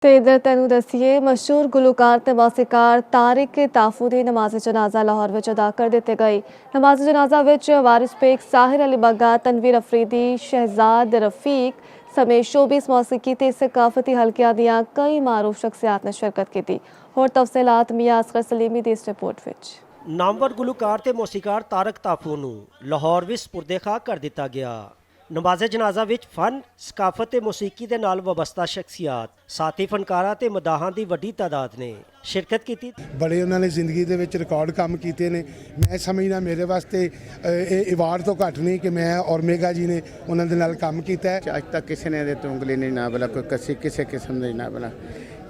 ਤੇ ਇਧਰ ਤੈਨੂੰ ਦੱਸੀਏ ਮਸ਼ਹੂਰ ਗੁਲੂਕਾਰ ਤੇ ਮੌਸੀਕਾਰ ਤਾਰਿਕ ਤਾਫੂ ਦੀ ਨਮਾਜ਼ ਜਨਾਜ਼ਾ ਲਾਹੌਰ ਵਿੱਚ ਅਦਾ ਕਰ ਦਿੱਤੇ ਗਏ। ਨਮਾਜ਼ ਜਨਾਜ਼ਾ ਵਿੱਚ ਵਾਰਿਸ ਬੇਗ, ਸਾਹਿਰ ਅਲੀ ਬੱਗਾ, ਤਨਵੀਰ ਅਫਰੀਦੀ, ਸ਼ਹਿਜ਼ਾਦ ਰਫੀਕ ਸਮੇਤ ਸ਼ੋਬਿਸ ਮੌਸੀਕੀ ਤੇ ਸਕਾਫਤੀ ਹਲਕਿਆਂ ਦੀਆਂ ਕਈ ਮਾਰੂਫ ਸ਼ਖਸੀਅਤ ਨੇ ਸ਼ਿਰਕਤ ਕੀਤੀ। ਹੋਰ ਤਫਸੀਲਾਤ ਮੀਆਂ ਅਸਗਰ ਸਲੀਮੀ ਦੀ ਇਸ ਰਿਪੋਰਟ ਵਿੱਚ। ਨਾਮਵਰ ਗੁਲੂਕਾਰ ਤੇ ਮੌਸੀਕਾਰ ਤਾਰਿਕ ਤਾਫੂ ਨੂੰ ਲਾਹੌਰ ਵਿੱਚ ਸਪੁਰਦੇ ਖਾਕ ਕਰ ਦਿੱਤਾ ਗਿਆ। ਨਮਾਜ਼ ਜਨਾਜ਼ਾ ਵਿੱਚ ਫਨ, ਸਕਾਫਤ ਤੇ ਮੌਸੀਕੀ ਦੇ ਨਾਲ ਵابਸਤਾ ਸ਼ਖਸੀਅਤ, ਸਾਥੀ ਫਨਕਾਰਾਂ ਤੇ ਮਦਾਹਾਂ ਦੀ ਵੱਡੀ ਤਾਦਾਦ ਨੇ ਸ਼ਿਰਕਤ ਕੀਤੀ। ਬੜੇ ਉਹਨਾਂ ਨੇ ਜ਼ਿੰਦਗੀ ਦੇ ਵਿੱਚ ਰਿਕਾਰਡ ਕੰਮ ਕੀਤੇ ਨੇ। ਮੈਂ ਸਮਝਦਾ ਮੇਰੇ ਵਾਸਤੇ ਇਹ ਅਵਾਰਡ ਤੋਂ ਘੱਟ ਨਹੀਂ ਕਿ ਮੈਂ ਔਰ ਮੇਗਾ ਜੀ ਨੇ ਉਹਨਾਂ ਦੇ ਨਾਲ ਕੰਮ ਕੀਤਾ ਹੈ। ਅੱਜ ਤੱਕ ਕਿਸੇ ਨੇ ਇਹਦੇ ਤੋਂ ਉਂਗਲੀ ਨਹੀਂ ਨਾ ਬਲਾ, ਕੋਈ ਕਿਸੇ ਕਿਸਮ ਦੀ ਨਾ ਬਲਾ,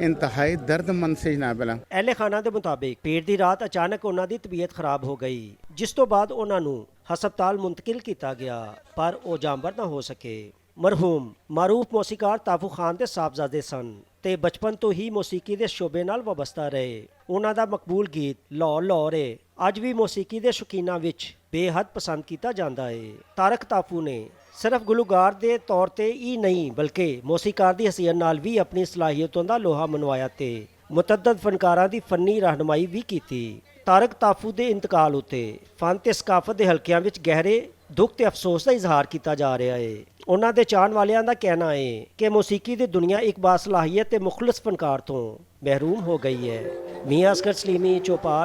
ਇੰਤਹਾਈ ਦਰਦਮੰਦ ਸੀ ਨਾ ਬਲਾ। ਅਹਿਲੇ ਖਾਨਾ ਦੇ ਮੁਤਾਬਿਕ ਪੀਰ ਦੀ ਰਾਤ ਅਚਾਨਕ ਉਹਨਾਂ ਦੀ ਤਬੀਅਤ ਖਰਾਬ ਹੋ ਗਈ, ਜਿਸ ਤੋਂ ਬਾਅਦ ਉਹਨਾਂ ਨੂੰ ਹਸਪਤਾਲ ਮੁੰਤਕਿਲ ਕੀਤਾ ਗਿਆ, ਪਰ ਉਹ ਜਾਨਵਰ ਨਾ ਹੋ ਸਕੇ। ਮਰਹੂਮ ਮਾਰੂਫ ਮੌਸੀਕਾਰ ਤਾਫੂ ਖਾਨ ਦੇ ਸਾਹਿਬਜ਼ਾਦੇ ਸਨ ਤੇ ਬਚਪਨ ਤੋਂ ਹੀ ਮੌਸੀਕੀ ਦੇ ਸ਼ੋਬੇ ਨਾਲ ਵابਸਤਾ ਰਹੇ। ਉਹਨਾਂ ਦਾ ਮਕਬੂਲ ਗੀਤ ਲੌ ਲੌ ਰੇ ਅੱਜ ਵੀ ਮੌਸੀਕੀ ਦੇ ਸ਼ੌਕੀਨਾਂ ਵਿੱਚ ਬੇਹੱਦ ਪਸੰਦ ਕੀਤਾ ਜਾਂਦਾ ਹੈ। ਤਾਰਿਕ ਤਾਫੂ ਨੇ ਸਿਰਫ ਗੁਲੂਕਾਰ ਦੇ ਤੌਰ ਤੇ ਹੀ ਨਹੀਂ ਬਲਕਿ ਮੌਸੀਕਾਰ ਦੀ ਹਸੀਅਤ ਨਾਲ ਵੀ ਆਪਣੀ ਸਲਾਹੀਅਤਾਂ ਦਾ ਲੋਹਾ ਮਨਵਾਇਆ ਤੇ ਮੁਤਅੱਦਦ ਫਨਕਾਰਾਂ ਦੀ ਫਨੀ ਰਹਿਨੁਮਾਈ ਵੀ ਕੀਤੀ। ਤਾਰਿਕ ਤਾਫੂ ਦੇ ਇੰਤਕਾਲ ਉੱਤੇ ਫਨ ਤੇ ਸਕਾਫਤ ਦੇ ਹਲਕਿਆਂ ਵਿੱਚ ਗਹਿਰੇ ਦੁੱਖ ਤੇ ਅਫਸੋਸ ਦਾ ਇਜ਼ਹਾਰ ਕੀਤਾ ਜਾ ਰਿਹਾ ਹੈ। ਉਹਨਾਂ ਦੇ ਚਾਹਣ ਵਾਲਿਆਂ ਦਾ ਕਹਿਣਾ ਹੈ ਕਿ ਮੌਸੀਕੀ ਦੀ ਦੁਨੀਆ ਇੱਕ ਬਾਸਲਾਹੀਅਤ ਤੇ ਮੁਖਲਸ ਫਨਕਾਰ ਤੋਂ ਮਹਿਰੂਮ ਹੋ ਗਈ ਹੈ। ਮੀਆਂ ਅਸਗਰ ਸਲੀਮੀ, ਚੌਪਾਲ।